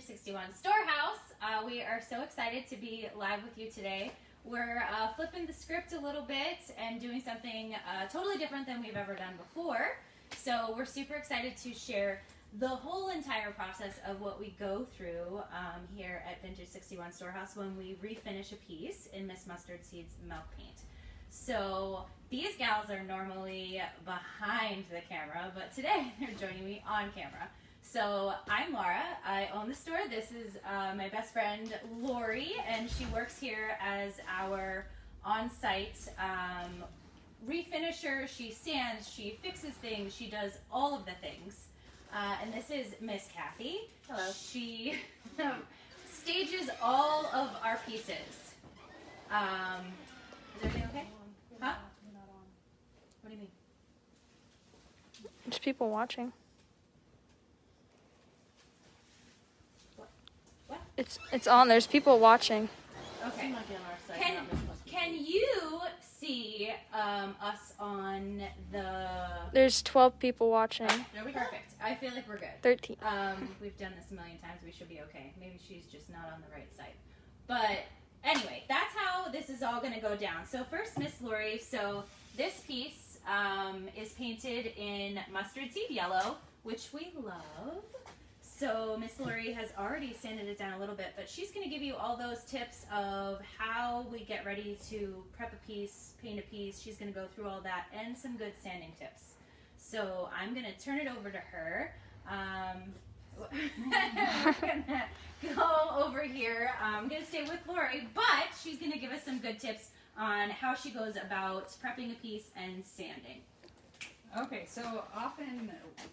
Vintage 61 Storehouse. We are so excited to be live with you today. We're flipping the script a little bit and doing something totally different than we've ever done before. So we're super excited to share the whole entire process of what we go through here at Vintage 61 Storehouse when we refinish a piece in Miss Mustard Seed's milk paint. So these gals are normally behind the camera, but today they're joining me on camera. So I'm Laura, I own the store. This is my best friend Lori, and she works here as our on-site refinisher. She sands, she fixes things, she does all of the things. And this is Miss Kathy. Hello. She stages all of our pieces. Is everything okay? Huh? What do you mean? There's people watching. What? It's on. There's people watching. Okay. Can you see us on the... There's 12 people watching. Perfect. I feel like we're good. 13. We've done this a million times. We should be okay. Maybe she's just not on the right side. But anyway, that's how this is all going to go down. So first, Miss Lori. So this piece is painted in mustard seed yellow, which we love. So Miss Lori has already sanded it down a little bit, but she's going to give you all those tips of how we get ready to prep a piece, paint a piece. She's going to go through all that and some good sanding tips. So I'm going to turn it over to her. We're going to go over here. I'm going to stay with Lori, but she's going to give us some good tips on how she goes about prepping a piece and sanding. Okay, so often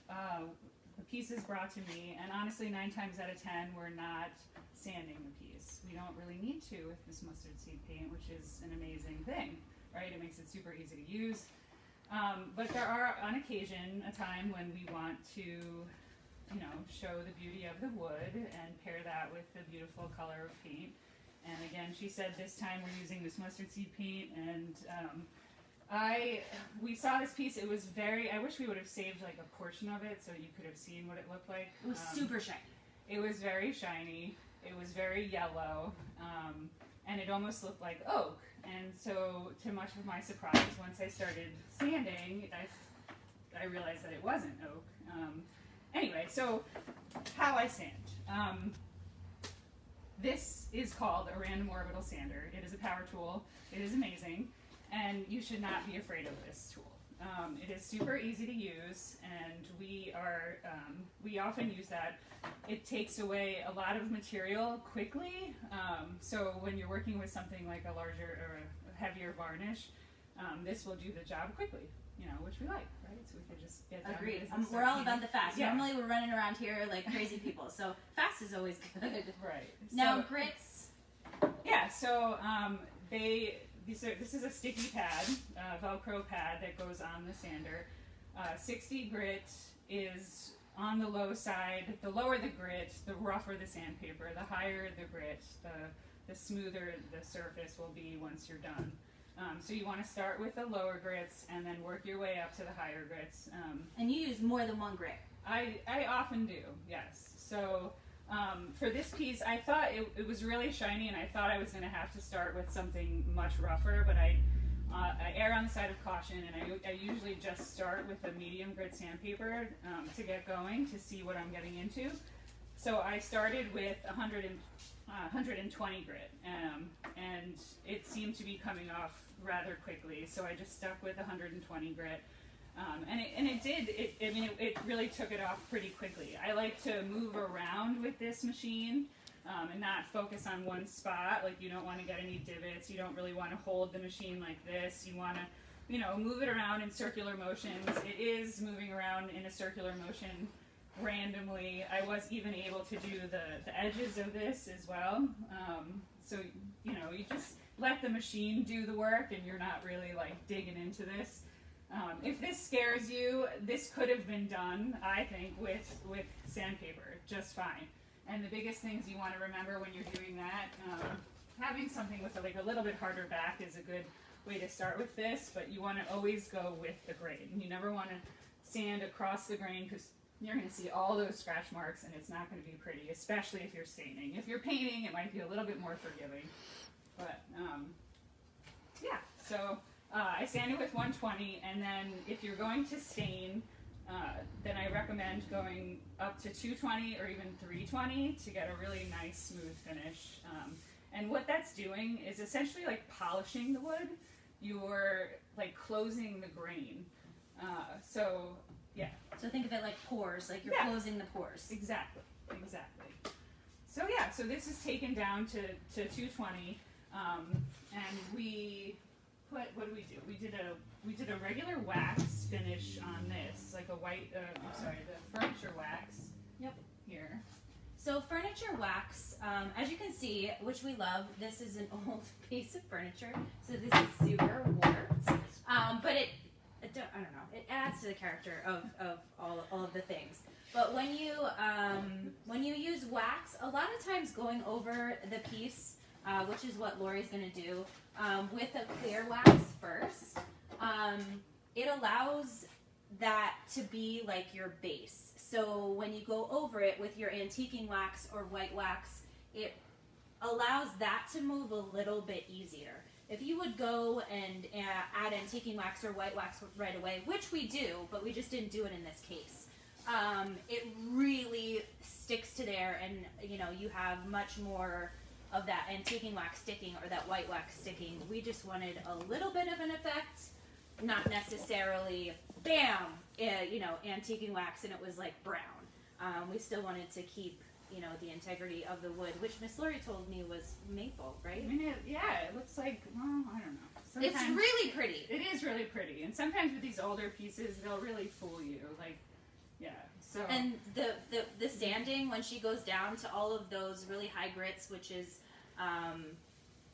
the piece is brought to me, and honestly 9 times out of 10 we're not sanding the piece. We don't really need to with this mustard seed paint, which is an amazing thing, right? It makes it super easy to use. But there are, on occasion, a time when we want to, you know, show the beauty of the wood and pair that with the beautiful color of paint. And again, she said this time we're using this mustard seed paint, and we saw this piece. It was very, I wish we would have saved like a portion of it so you could have seen what it looked like. It was super shiny. It was very shiny. It was very yellow, and it almost looked like oak. And so, to much of my surprise, once I started sanding, I realized that it wasn't oak. Anyway, so how I sand. This is called a random orbital sander. It is a power tool. It is amazing, and you should not be afraid of this tool. It is super easy to use, and we often use that. It takes away a lot of material quickly, so when you're working with something like a larger or a heavier varnish, this will do the job quickly, you know, which we like, right? So we could just get down. Agreed. We're all about the fast. Yeah. Normally we're running around here like crazy people, so fast is always good. Right. Now So, grits. yeah, so this is a sticky pad, Velcro pad that goes on the sander. 60 grit is on the low side. The lower the grit, the rougher the sandpaper. The higher the grit, the smoother the surface will be once you're done. So you want to start with the lower grits and then work your way up to the higher grits. And you use more than one grit. I often do, yes. So for this piece, I thought it was really shiny, and I thought I was going to have to start with something much rougher, but I err on the side of caution, and I usually just start with a medium grit sandpaper to get going, to see what I'm getting into. So I started with 120 grit, and it seemed to be coming off rather quickly, so I just stuck with 120 grit. It really took it off pretty quickly. I like to move around with this machine and not focus on one spot. Like, you don't want to get any divots. You don't really want to hold the machine like this. You want to, you know, move it around in circular motions. It is moving around in a circular motion randomly. I was even able to do the edges of this as well. So, you know, you just let the machine do the work, and you're not really like digging into this. If this scares you, this could have been done, I think, with sandpaper just fine. And the biggest things you want to remember when you're doing that, having something with a little bit harder back is a good way to start with this, but you want to always go with the grain. You never want to sand across the grain, because you're going to see all those scratch marks, and it's not going to be pretty, especially if you're staining. If you're painting, it might be a little bit more forgiving. But, yeah, so I sand it with 120, and then if you're going to stain, then I recommend going up to 220 or even 320 to get a really nice smooth finish. And what that's doing is essentially like polishing the wood. You're like closing the grain. So yeah. So think of it like pores, like you're closing the pores. Exactly, exactly. So yeah, so this is taken down to 220, and we put, what do? We did a regular wax finish on this, like a white, the furniture wax. Yep. Here. So furniture wax, as you can see, which we love, this is an old piece of furniture, so this is super warped, but I don't know, it adds to the character of all of the things. But when you use wax, a lot of times going over the piece, which is what Lori's going to do, with a clear wax first, it allows that to be like your base. So when you go over it with your antiquing wax or white wax, it allows that to move a little bit easier. If you would go and add antiquing wax or white wax right away, which we do, but we just didn't do it in this case, it really sticks to there, and you know, you have much more of that antiquing wax sticking or that white wax sticking. We just wanted a little bit of an effect, not necessarily bam, you know, antiquing wax and it was like brown. We still wanted to keep, you know, the integrity of the wood, which Miss Lori told me was maple, right? I mean, it looks like, well, I don't know. Sometimes it's really pretty. It is really pretty, and sometimes with these older pieces, they'll really fool you. Like, yeah. So. And the sanding, when she goes down to all of those really high grits, which is,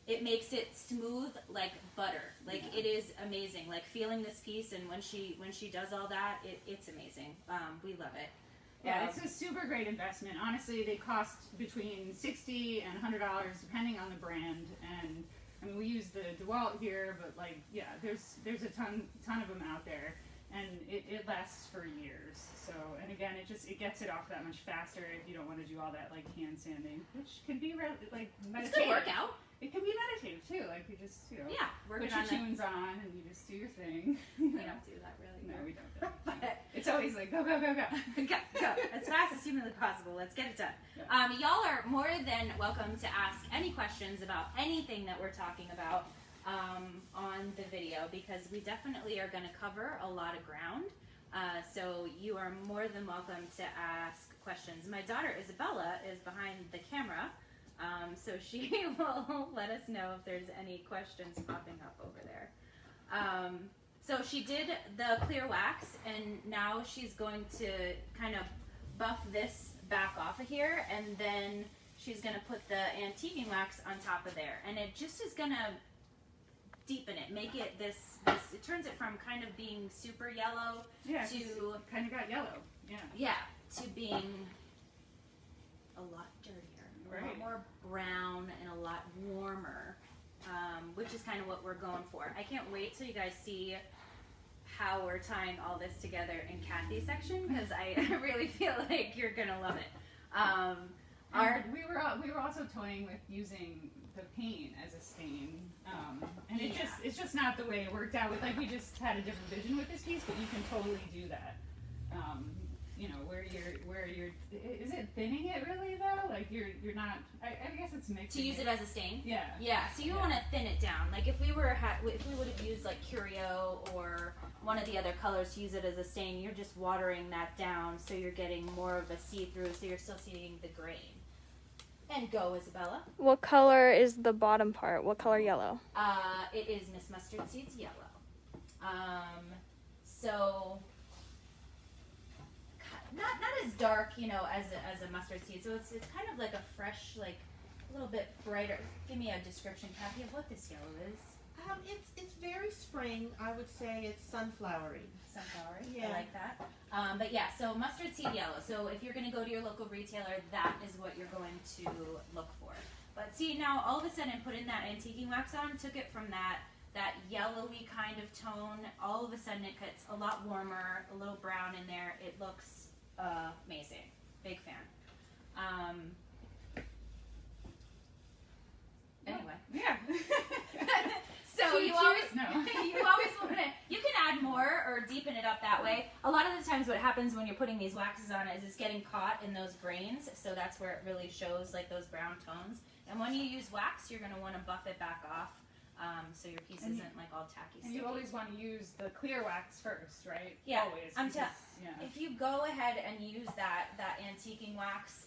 it makes it smooth like butter. Like it is amazing. Like feeling this piece, and when she does all that, it's amazing. We love it. Yeah, it's a super great investment. Honestly, they cost between $60 and $100 depending on the brand. And I mean, we use the DeWalt here, but like, yeah, there's a ton of them out there, and it lasts for years. So, and again, it gets it off that much faster if you don't want to do all that like hand sanding, which can be like meditative. It's a good workout. It can be meditative too. Like you just, you know, put your tunes on and you just do your thing. We don't do that really. No, we don't. But it's always like go, go, go, go. go as fast as humanly possible. Let's get it done. Yeah. Y'all are more than welcome to ask any questions about anything that we're talking about on the video, because we definitely are going to cover a lot of ground. So you are more than welcome to ask questions. My daughter Isabella is behind the camera, so she will let us know if there's any questions popping up over there. So she did the clear wax, and now she's going to kind of buff this back off of here, and then she's going to put the antiquing wax on top of there, and it just is going to deepen it, make it this, it turns it from kind of being super yellow to kind of got yellow. Yeah, to being a lot dirtier, a lot more brown, and a lot warmer, which is kind of what we're going for. I can't wait till you guys see how we're tying all this together in Kathy's section, because I really feel like you're gonna love it. We were also toying with using the paint as a stain, and it's just not the way it worked out. We just had a different vision with this piece, but you can totally do that. You know, where you're is it thinning it really though? Like you're not. I guess it's mixing. To use it as a stain. Yeah. Yeah. So you want to thin it down. Like if we would have used like Curio or one of the other colors to use it as a stain, you're just watering that down, so you're getting more of a see-through, so you're still seeing the grain. And go, Isabella. What color is the bottom part? What color yellow? It is Miss Mustard Seed's yellow. So not as dark, you know, as a mustard seed. So it's kind of like a fresh, like a little bit brighter. Give me a description, Kathy, of what this yellow is. It's very spring. I would say it's sunflowery. Sunflowery. Yeah. I like that. But yeah, so mustard seed yellow. So if you're going to go to your local retailer, that is what you're going to look for. But see, now all of a sudden putting that antiquing wax on took it from that yellowy kind of tone. All of a sudden it gets a lot warmer, a little brown in there. It looks amazing. Big fan. Anyway. Yeah. So you always No. you always want to, you can add more or deepen it up that way. A lot of the times what happens when you're putting these waxes on is it's getting caught in those grains, so that's where it really shows like those brown tones. And when you use wax, you're going to want to buff it back off, so your piece isn't like all tacky. And you always want to use the clear wax first, right? Yeah, Always. Yeah. If you go ahead and use that antiquing wax,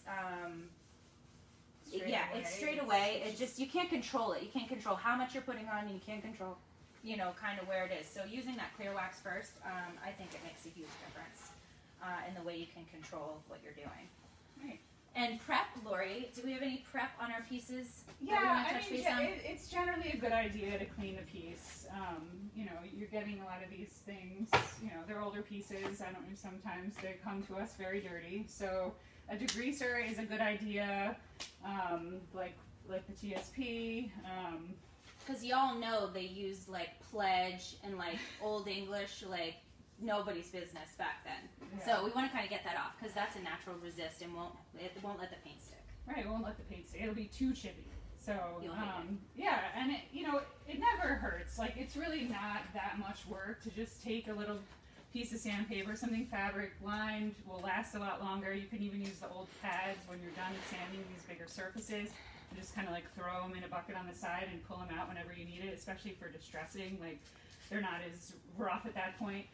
it's straight away. It just, you can't control it. You can't control how much you're putting on, and you can't control, you know, kind of where it is. So using that clear wax first, I think it makes a huge difference in the way you can control what you're doing. Right. And prep, Lori, do we have any prep on our pieces? Yeah, I mean, it's generally a good idea to clean the piece. You know, you're getting a lot of these things, you know, they're older pieces. I don't know, sometimes they come to us very dirty. So a degreaser is a good idea, like the TSP. Because y'all know they used like pledge and like Old English, like nobody's business back then. Yeah. So we want to kind of get that off because that's a natural resist and it won't let the paint stick. Right, it won't let the paint stick. It'll be too chippy. So, You'll hate it. yeah, and it, you know, it never hurts. Like, it's really not that much work to just take a little piece of sandpaper, something fabric lined, will last a lot longer. You can even use the old pads when you're done sanding these bigger surfaces. And just kind of like throw them in a bucket on the side and pull them out whenever you need it, especially for distressing. Like, they're not as rough at that point.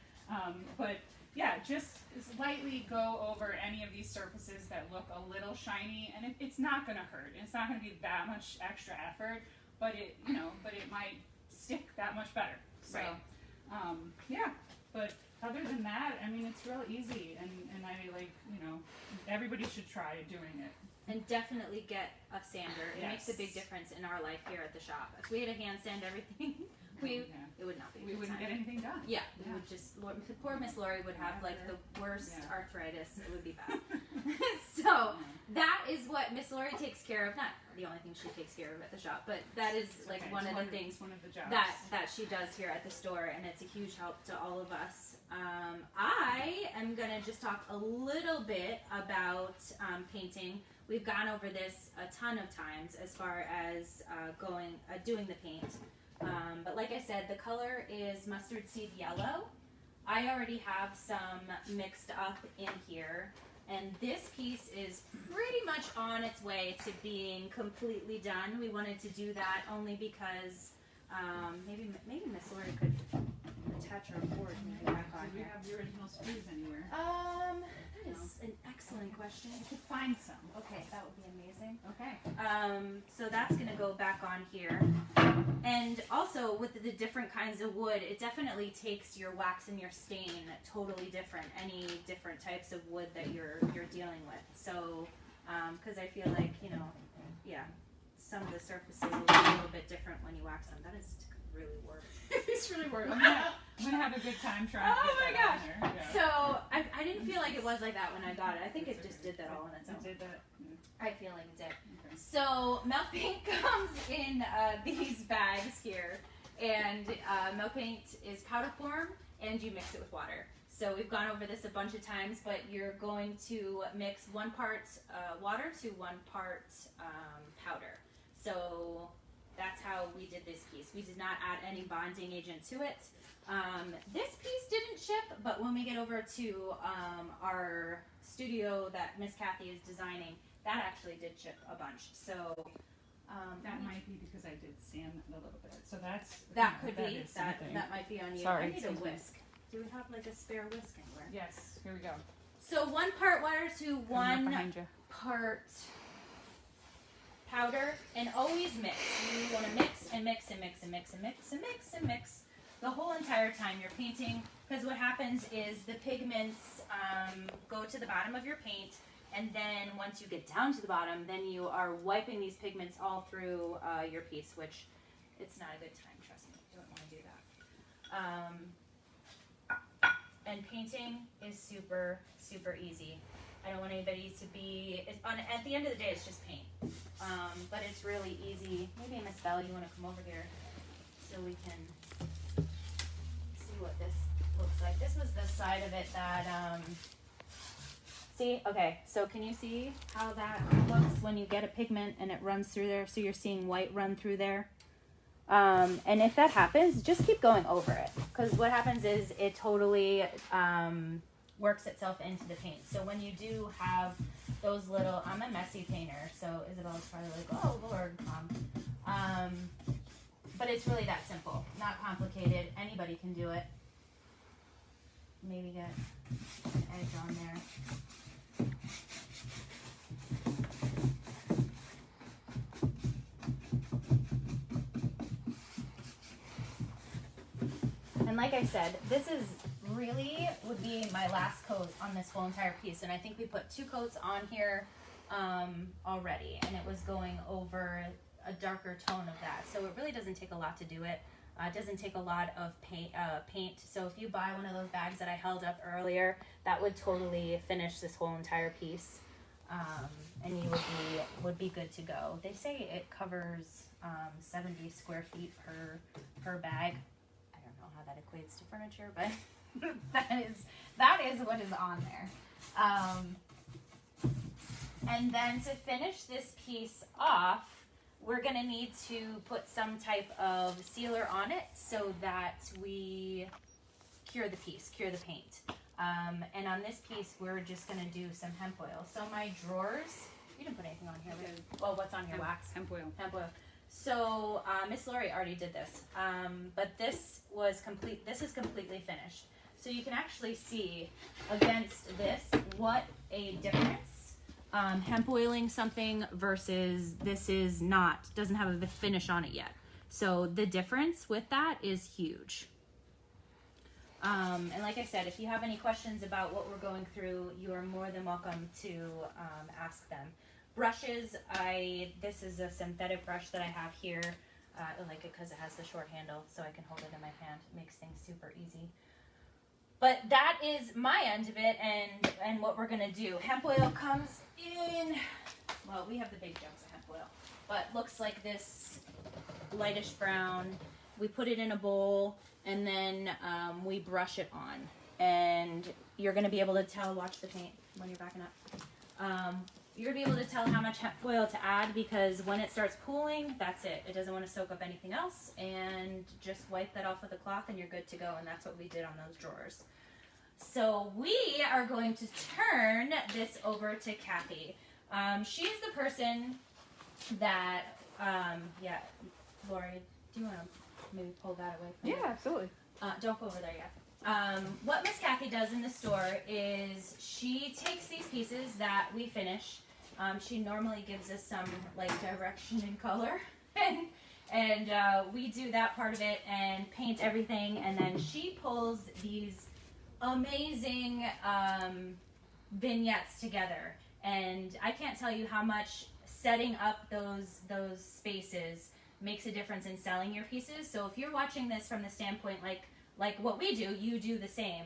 But yeah, just lightly go over any of these surfaces that look a little shiny, and it's not going to hurt. It's not going to be that much extra effort, but it might stick that much better. So, right. Yeah, but other than that, I mean, it's real easy, and I like, you know, everybody should try doing it. And definitely get a sander. It Yes. makes a big difference in our life here at the shop. If we had to hand sand everything, it would not be. We wouldn't get anything done. Yeah, we would just. Poor Miss Lori would have like the worst arthritis. It would be bad. So that is what Miss Lori takes care of. Not the only thing she takes care of at the shop, but that is like one of the things one of the jobs that she does here at the store, and it's a huge help to all of us. I am gonna just talk a little bit about painting. We've gone over this a ton of times as far as doing the paint. But like I said, the color is mustard seed yellow. I already have some mixed up in here, and this piece is pretty much on its way to being completely done. We wanted to do that only because maybe Miss Lori could attach our board maybe back on Do we here. have the original screws anywhere? That is an excellent question. I could find some. Okay, that would be amazing. Okay. So that's going to go back on here. And also with the different kinds of wood, it definitely takes your wax and your stain totally different, any different types of wood that you're dealing with. So, because I feel like, you know, yeah, some of the surfaces will be a little bit different when you wax them. That is really work. It's really work. I'm gonna have a good time trying to get that on there. Yeah. So I didn't feel like it was like that when I got it. I think it just did that all on its own. It did that. I feel like it did. Okay. So milk paint comes in these bags here, and milk paint is powder form, and you mix it with water. So we've gone over this a bunch of times, but you're going to mix 1 part water to 1 part powder. So that's how we did this piece. We did not add any bonding agent to it. This piece didn't ship, but when we get over to our studio that Miss Kathy is designing, that actually did ship a bunch. So That might be because I did sand it a little bit. So that's that could that be is that. something. That might be on you. Sorry, I need a excuse me. whisk. Do we have like a spare whisk anywhere? Yes. Here we go. So 1 part water to Coming up 1 behind you. part powder, and always mix. You want to mix and mix and mix and mix and mix and mix and mix the whole entire time you're painting, because what happens is the pigments go to the bottom of your paint, and then once you get down to the bottom, then you are wiping these pigments all through your piece, which it's not a good time, trust me. You don't want to do that. And painting is super, super easy. I don't want anybody to be, at the end of the day, it's just paint. But it's really easy. Maybe Miss Belle, you want to come over here so we can see what this looks like. This was the side of it that See? Okay, so can you see how that looks when you get a pigment and it runs through there? So you're seeing white run through there. And if that happens, just keep going over it. Because what happens is it totally works itself into the paint. So when you do have those little, I'm a messy painter, so Isabella's probably like, oh Lord, Mom. But it's really that simple, not complicated. Anybody can do it. Maybe get an edge on there. And like I said, this is really would be my last coat on this whole entire piece. And I think we put 2 coats on here already, and it was going over a darker tone of that. So it really doesn't take a lot to do it. It doesn't take a lot of paint. So if you buy one of those bags that I held up earlier, that would totally finish this whole entire piece. And you would be good to go. They say it covers 70 square feet per bag. I don't know how that equates to furniture, but that is what is on there. And then to finish this piece off, we're going to need to put some type of sealer on it so that we cure the paint. And on this piece, we're just going to do some hemp oil. So my drawers, you didn't put anything on here. Well, what's on your wax? Hemp oil. Hemp oil. So Miss Lori already did this, but this was complete. This is completely finished. So you can actually see against this what a difference hemp oiling something versus this is not, doesn't have a finish on it yet. So the difference with that is huge. And like I said, if you have any questions about what we're going through, you are more than welcome to ask them. Brushes, this is a synthetic brush that I have here. I like it because it has the short handle, so I can hold it in my hand. It makes things super easy. But that is my end of it, and what we're gonna do. Hemp oil comes in, well, we have the big jugs of hemp oil, but looks like this lightish brown. We put it in a bowl, and then we brush it on. And you're gonna be able to tell, watch the paint when you're backing up. You're gonna be able to tell how much hemp oil to add, because when it starts pooling, that's it. It doesn't want to soak up anything else, and just wipe that off with a cloth and you're good to go. And that's what we did on those drawers. So we are going to turn this over to Kathy. She's the person that, yeah, Lori, do you want to maybe pull that away from Yeah, absolutely. Don't go over there yet. What Miss Kathy does in the store is she takes these pieces that we finish. She normally gives us some like direction and color, and we do that part of it and paint everything. And then she pulls these amazing vignettes together. And I can't tell you how much setting up those spaces makes a difference in selling your pieces. So if you're watching this from the standpoint like what we do, you do the same.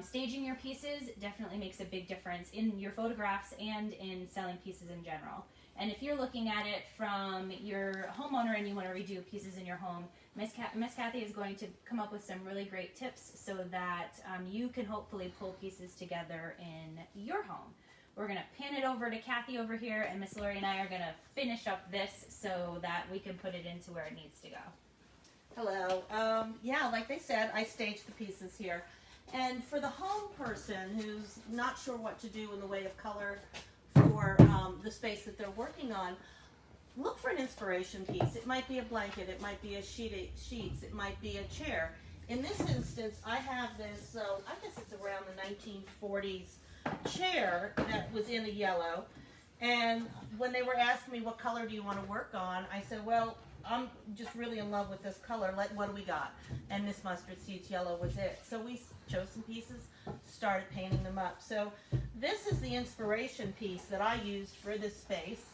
Staging your pieces definitely makes a big difference in your photographs and in selling pieces in general. And if you're looking at it from your homeowner and you want to redo pieces in your home, Miss Kathy is going to come up with some really great tips so that you can hopefully pull pieces together in your home. We're going to pan it over to Kathy over here, and Miss Lori and I are going to finish up this so that we can put it into where it needs to go. Hello. Yeah, like they said, I staged the pieces here. And for the home person who's not sure what to do in the way of color for the space that they're working on, look for an inspiration piece. It might be a blanket, it might be a sheets, it might be a chair. In this instance, I have this, I guess it's around the 1940s chair that was in a yellow. And when they were asking me what color do you want to work on, I said, well, I'm just really in love with this color. What do we got? And this mustard seeds yellow was it. So we chose some pieces, started painting them up. So this is the inspiration piece that I used for this space,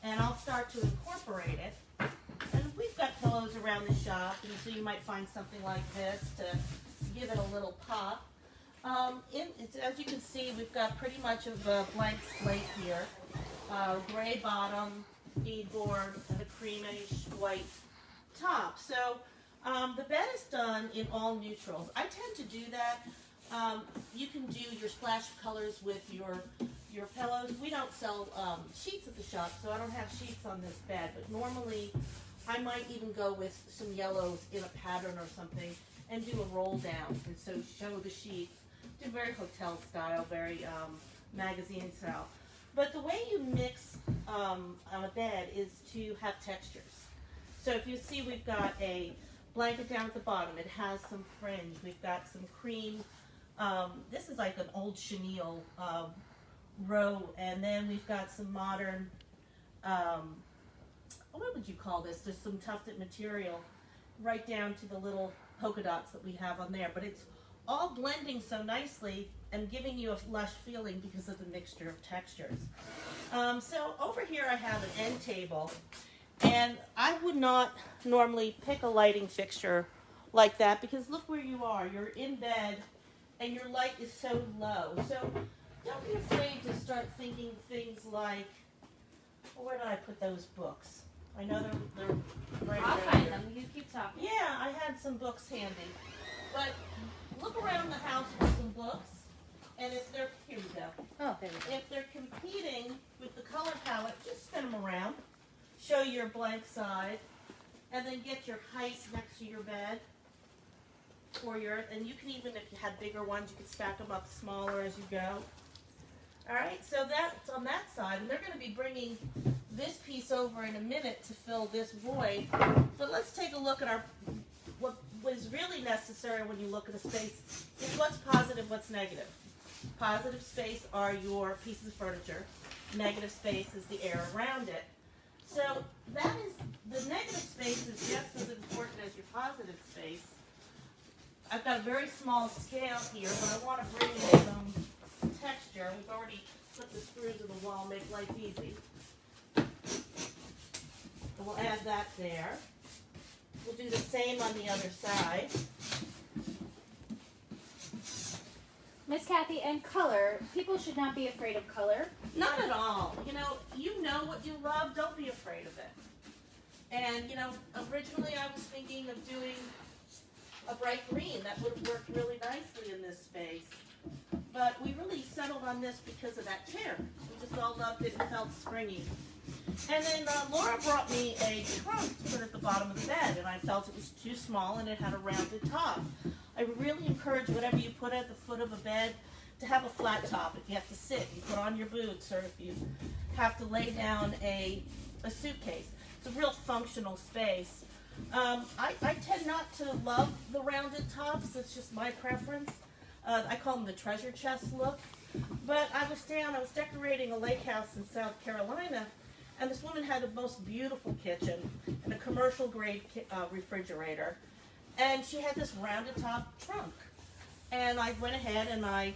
and I'll start to incorporate it. And we've got pillows around the shop, and so you might find something like this to give it a little pop. As you can see, we've got pretty much of a blank slate here. Gray bottom, beadboard, and a creamish white top. So the bed is done in all neutrals. I tend to do that You can do your splash colors with your pillows. We don't sell sheets at the shop, so I don't have sheets on this bed, but normally I might even go with some yellows in a pattern or something and do a roll down, and so show the sheets. Do very hotel style, very magazine style. But the way you mix on a bed is to have textures. So if you see, we've got a blanket down at the bottom. It has some fringe. We've got some cream. This is like an old chenille row, and then we've got some modern, what would you call this? Just some tufted material right down to the little polka dots that we have on there. But it's all blending so nicely and giving you a lush feeling because of the mixture of textures. So over here I have an end table, and I would not normally pick a lighting fixture like that because look where you are. You're in bed and your light is so low. So don't be afraid to start thinking things like, well, where did I put those books? I know they're right I'll around find here. them. You keep talking. Yeah, I had some books handy. But look around the house for some books, and if they're, here we go. Oh, there we go. If they're competing with the color palette, just spin them around. Show your blank side, and then get your height next to your bed. Or and you can even, if you had bigger ones, you could stack them up smaller as you go. All right, so that's on that side, and they're going to be bringing this piece over in a minute to fill this void. But let's take a look at what was really necessary when you look at a space is what's positive, what's negative. Positive space are your pieces of furniture. Negative space is the air around it. So that is, the negative space is just as important as your positive space. I've got a very small scale here, but I want to bring in some texture. We've already put the screws in the wall, make life easy. So we'll add that there. We'll do the same on the other side. Miss Kathy, and color. People should not be afraid of color. Not at all. You know what you love. Don't be afraid of it. And, originally I was thinking of doing a bright green. That would have worked really nicely in this space. But we really settled on this because of that chair. We just all loved it and felt springy. And then Laura brought me a trunk to put at the bottom of the bed, and I felt it was too small and it had a rounded top. I really encourage whatever you put at the foot of a bed to have a flat top. If you have to sit, you put on your boots, or if you have to lay down a suitcase. It's a real functional space. I tend not to love the rounded tops. It's just my preference. I call them the treasure chest look. But I was decorating a lake house in South Carolina, and this woman had the most beautiful kitchen and a commercial grade refrigerator. And she had this rounded top trunk. And I went ahead and I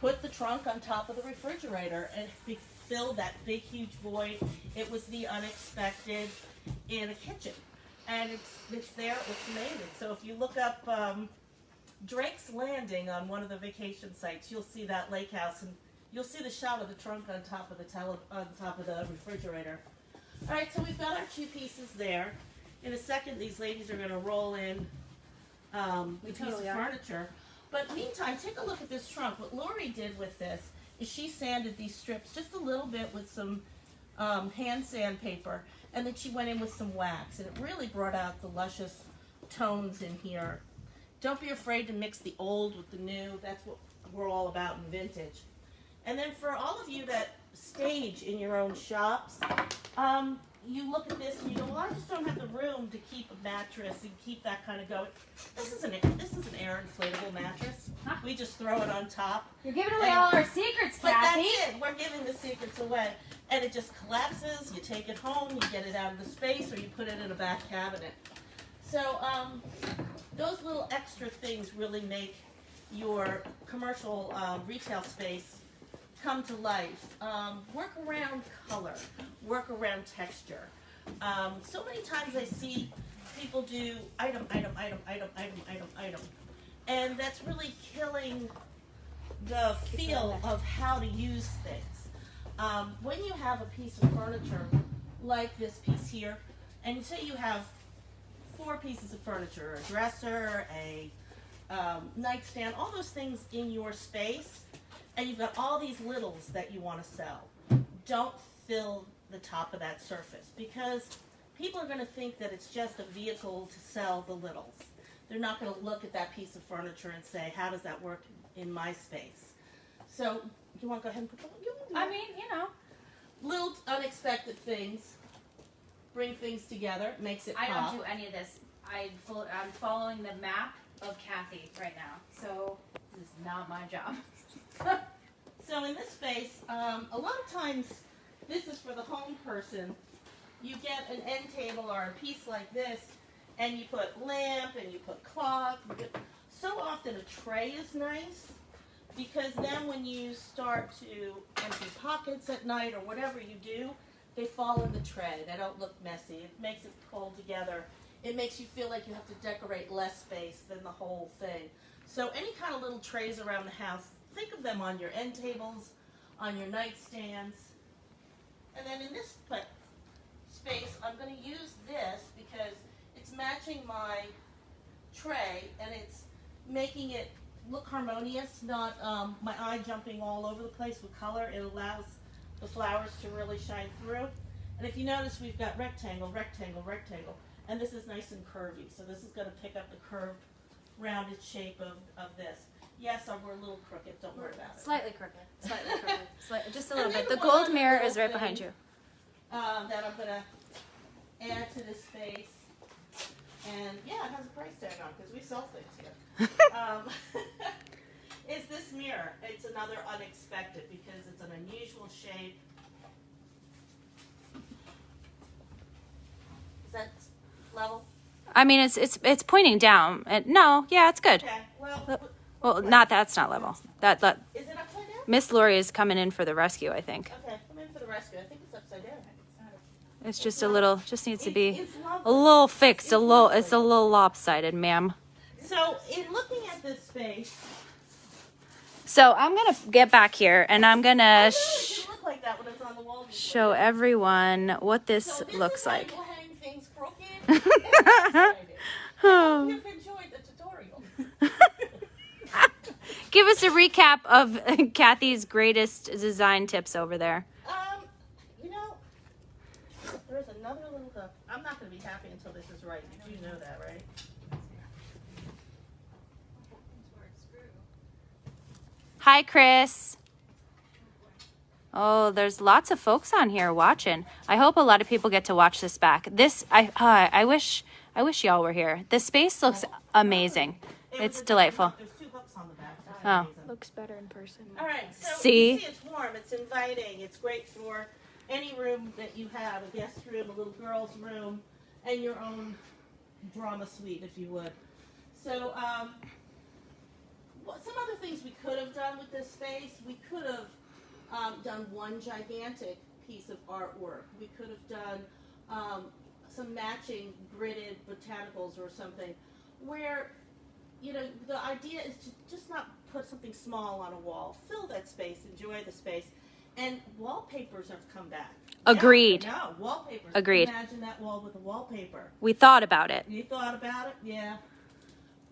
put the trunk on top of the refrigerator and it filled that big huge void. It was the unexpected in a kitchen. And it's there, it's amazing. So if you look up Drake's Landing on one of the vacation sites, you'll see that lake house, and you'll see the shot of the trunk on top of the refrigerator. All right, so we've got our two pieces there. In a second, these ladies are going to roll in the piece of furniture. But meantime, take a look at this trunk. What Lori did with this is she sanded these strips just a little bit with some hand sandpaper, and then she went in with some wax, and it really brought out the luscious tones in here. Don't be afraid to mix the old with the new. That's what we're all about in vintage. And then for all of you that stage in your own shops, you look at this and you go, well, I just don't have the room to keep a mattress and keep that kind of going. This is an air inflatable mattress. Huh? We just throw it on top. You're giving away all our secrets, Kathy. But that's it. We're giving the secrets away. And it just collapses. You take it home. You get it out of the space, or you put it in a back cabinet. So those little extra things really make your commercial retail space come to life. Work around color, work around texture. So many times I see people do item, and that's really killing the feel of how to use things. When you have a piece of furniture like this piece here, and say you have 4 pieces of furniture, a dresser, a nightstand, all those things in your space, and you've got all these littles that you want to sell. Don't fill the top of that surface, because people are going to think that it's just a vehicle to sell the littles. They're not going to look at that piece of furniture and say, how does that work in my space? So, you want to go ahead and put the... I mean, you know. Little unexpected things bring things together, makes it pop. I don't do any of this. I'm following the map of Kathy right now, so this is not my job. So in this space, a lot of times, this is for the home person. You get an end table or a piece like this, and you put lamp and you put clock. So often a tray is nice, because then when you start to empty pockets at night or whatever you do, they fall in the tray. They don't look messy. It makes it pull together. It makes you feel like you have to decorate less space than the whole thing. So any kind of little trays around the house, think of them on your end tables, on your nightstands. And then in this space, I'm going to use this because it's matching my tray, and it's making it look harmonious, not my eye jumping all over the place with color. It allows the flowers to really shine through. And if you notice, we've got rectangle, rectangle, rectangle, and this is nice and curvy. So this is going to pick up the curved, rounded shape of this. Yes, we're a little crooked. Don't worry about it. Slightly crooked. Slightly crooked. Just a little And bit. then The gold one mirror other is right thing, behind you. that I'm going to add to this space. And yeah, it has a price tag on because we sell things here. Is this mirror. It's another unexpected because it's an unusual shape. Is that level? I mean, it's pointing down. No, yeah, it's good. Okay, well, Well, that's not level. That is it upside down? Miss Lori is coming in for the rescue, I think. Okay, come in for the rescue. I think it's upside down. It's just a little, just needs to be It's lovely. a little fixed, It's it's a lovely. little lopsided, ma'am. So, in looking at this space, So I'm gonna get back here and I'm I gonna know it didn't look like that when it was on the wall. before. show everyone what this So this looks is like. how you hang things crooked and lopsided. I hope you've enjoyed the tutorial. Give us a recap of Kathy's greatest design tips over there. You know, there's another little hook. I'm not going to be happy until this is right. You know that, right? Hi, Chris. Oh, there's lots of folks on here watching. I hope a lot of people get to watch this back. I wish y'all were here. The space looks amazing. It's delightful. There's two hooks on the back. That's Oh. amazing. Looks better in person. All right. So See? you see it's warm. It's inviting. It's great for any room that you have, a guest room, a little girl's room, and your own drama suite, if you would. So, some other things we could have done with this space, we could have done one gigantic piece of artwork. We could have done some matching gridded botanicals or something, where, you know, the idea is to just not put something small on a wall. Fill that space, enjoy the space. And wallpapers have come back. Agreed. Yeah, wallpapers. Agreed. Imagine that wall with a wallpaper. We thought about it. You thought about it? Yeah.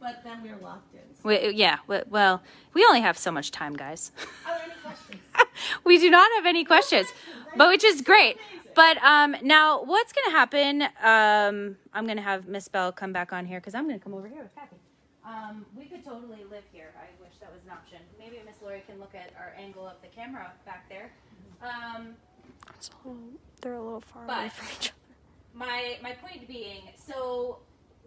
But then we're locked in. Well, we only have so much time, guys. Are there any questions? We do not have any questions, but which is great. Amazing. But now what's going to happen, I'm going to have Miss Bell come back on here because I'm going to come over here with Kathy. We could totally live here. I wish that was an option. Maybe Miss Lori can look at our angle of the camera back there. They're a little far But- away from each other. My point being, so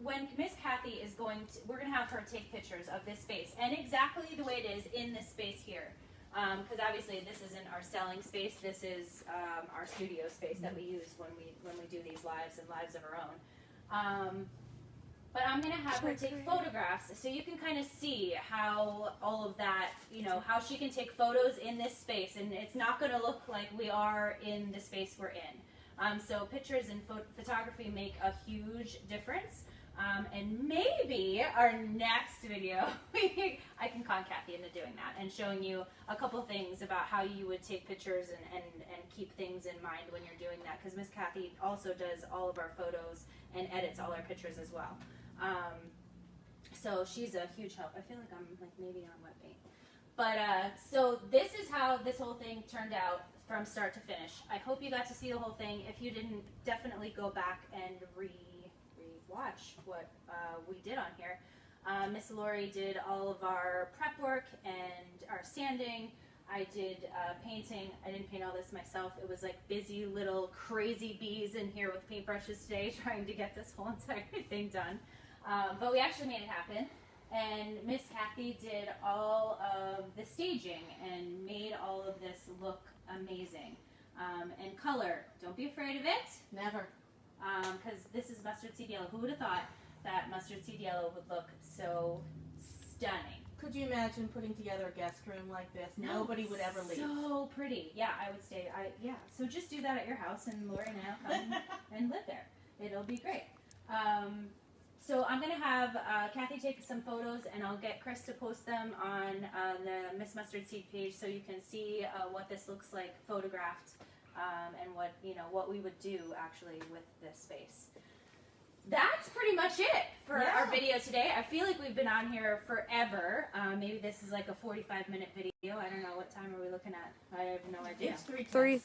when Miss Kathy is we're going to have her take pictures of this space and exactly the way it is in this space here. Because obviously this isn't our selling space. This is our studio space that we use when we do these lives and lives of our own. But I'm going to have her take photographs so you can kind of see how all of that, you know, how she can take photos in this space. And it's not going to look like we are in the space we're in. So pictures and photography make a huge difference. And maybe our next video, I can con Kathy into doing that and showing you a couple things about how you would take pictures and keep things in mind when you're doing that. Because Miss Kathy also does all of our photos and edits all our pictures as well. So she's a huge help. I feel like I'm like maybe on wet paint. But so this is how this whole thing turned out from start to finish. I hope you got to see the whole thing. If you didn't, definitely go back and re-watch what we did on here. Miss Lori did all of our prep work and our sanding. I did painting. I didn't paint all this myself. It was like busy little crazy bees in here with paintbrushes today trying to get this whole entire thing done. But we actually made it happen. And Miss Kathy did all of the staging and made all of this look amazing. And color, don't be afraid of it. Never. Because this is mustard seed yellow. Who would have thought that mustard seed yellow would look so stunning? Could you imagine putting together a guest room like this? Nobody would ever leave. So pretty. Yeah, I would stay. Yeah. So just do that at your house, and Lori and I'll come and live there. It'll be great. So I'm going to have Kathy take some photos, and I'll get Chris to post them on the Miss Mustard Seed page, so you can see what this looks like photographed, and what we would do actually with this space. That's pretty much it for our video today. I feel like we've been on here forever. Maybe this is like a 45-minute video. I don't know. What time are we looking at? I have no idea. It's 3:10.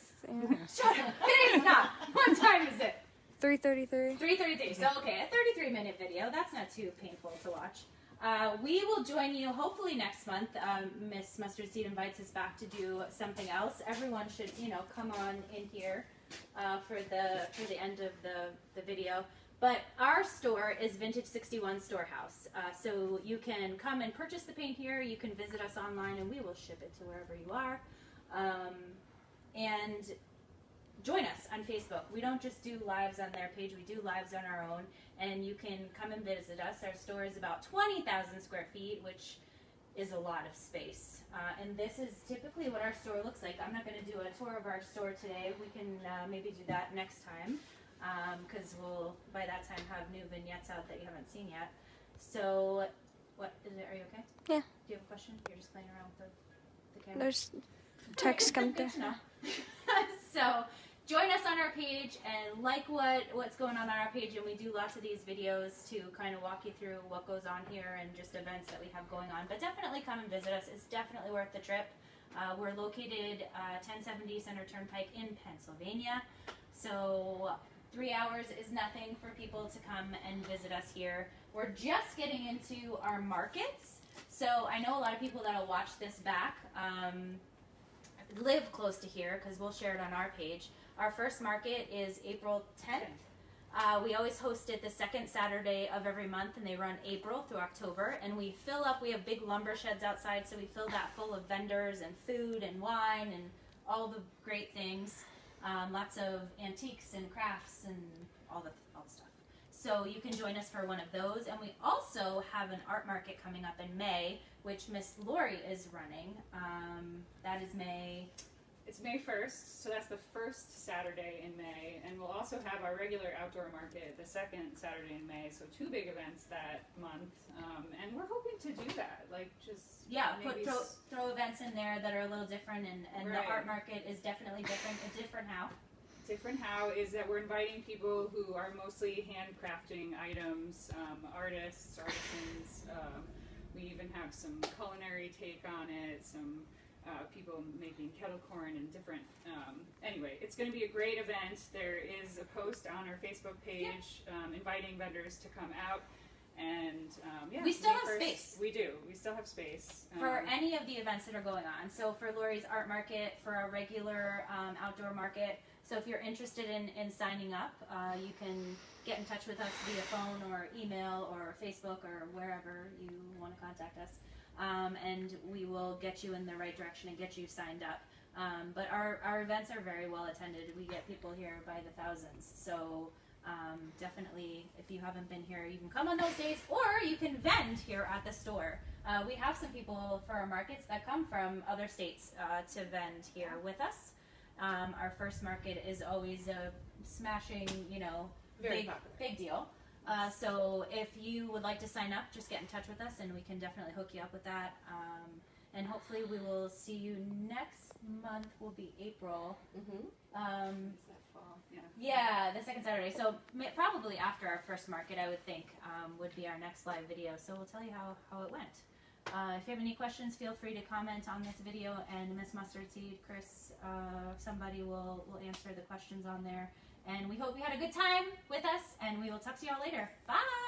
Shut up. It is not. What time is it? 3:33. 3:33. So, okay, a 33-minute video. That's not too painful to watch. We will join you hopefully next month. Miss Mustard Seed invites us back to do something else. Everyone should, come on in here for the end of the video. But our store is Vintage 61 Storehouse. So you can come and purchase the paint here. You can visit us online, and we will ship it to wherever you are. And join us on Facebook. We don't just do lives on their page. We do lives on our own. And you can come and visit us. Our store is about 20,000 square feet, which is a lot of space. And this is typically what our store looks like. I'm not going to do a tour of our store today. We can maybe do that next time. Because we'll, by that time, have new vignettes out that you haven't seen yet. So, what is it? Are you okay? Yeah. Do you have a question? You're just playing around with the camera? There's text come through. Good to know. So, join us on our page and like what's going on our page. And we do lots of these videos to kind of walk you through what goes on here and just events that we have going on. But definitely come and visit us. It's definitely worth the trip. We're located 1070 Center Turnpike in Pennsylvania. So, 3 hours is nothing for people to come and visit us here. We're just getting into our markets. So I know a lot of people that will watch this back live close to here because we'll share it on our page. Our first market is April 10th. We always host it the second Saturday of every month, and they run April through October. And we fill up, we have big lumber sheds outside, so we fill that full of vendors and food and wine and all the great things. Lots of antiques and crafts and all the stuff. So you can join us for one of those. And we also have an art market coming up in May, which Miss Lori is running. That is May. It's May 1st, so that's the first Saturday in May, and we'll also have our regular outdoor market the second Saturday in May, so 2 big events that month, and we're hoping to do that, Throw events in there that are a little different, and Right. The art market is definitely different. A different how? Different how is that we're inviting people who are mostly handcrafting items, artists, artisans, we even have some culinary take on it, some people making kettle corn and different, anyway, it's going to be a great event. There is a post on our Facebook page inviting vendors to come out, and we still have space. We do. We still have space. For any of the events that are going on. So for Lori's art market, for our regular outdoor market. So if you're interested in signing up, you can get in touch with us via phone or email or Facebook or wherever you want to contact us. And we will get you in the right direction and get you signed up. But our events are very well attended. We get people here by the thousands. So definitely, if you haven't been here, you can come on those days, or you can vend here at the store. We have some people for our markets that come from other states to vend here with us. Our first market is always a smashing, big deal. So if you would like to sign up, just get in touch with us, and we can definitely hook you up with that. and hopefully we will see you next month. Will be April. Yeah, the second Saturday. So probably after our first market, I would think, would be our next live video. So we'll tell you how it went. If you have any questions, feel free to comment on this video, and Miss Mustard Seed, Chris, somebody will answer the questions on there. And we hope you had a good time with us, and we will talk to y'all later. Bye!